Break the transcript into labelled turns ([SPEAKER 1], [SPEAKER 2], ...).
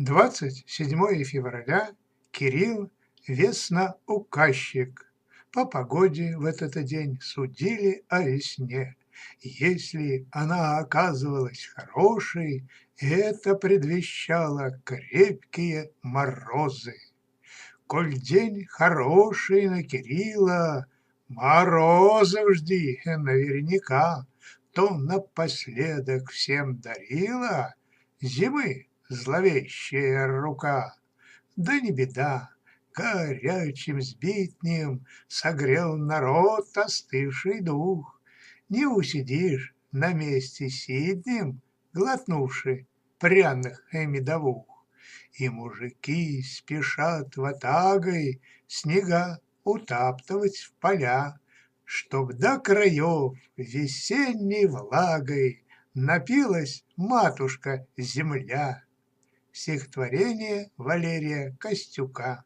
[SPEAKER 1] 27 февраля. Кирилл весноуказчик. По погоде в этот день судили о весне. Если она оказывалась хорошей, это предвещало крепкие морозы. Коль день хороший на Кирилла, морозов жди наверняка, то напоследок всем дарила зимы зловещая рука. Да не беда, горячим сбитнем согрел народ остывший дух. Не усидишь на месте сиднем, глотнувши пряных медовух. И мужики спешат ватагой снега утаптывать в поля, чтоб до краев весенней влагой напилась матушка-земля. Стихотворение Валерия Костюка.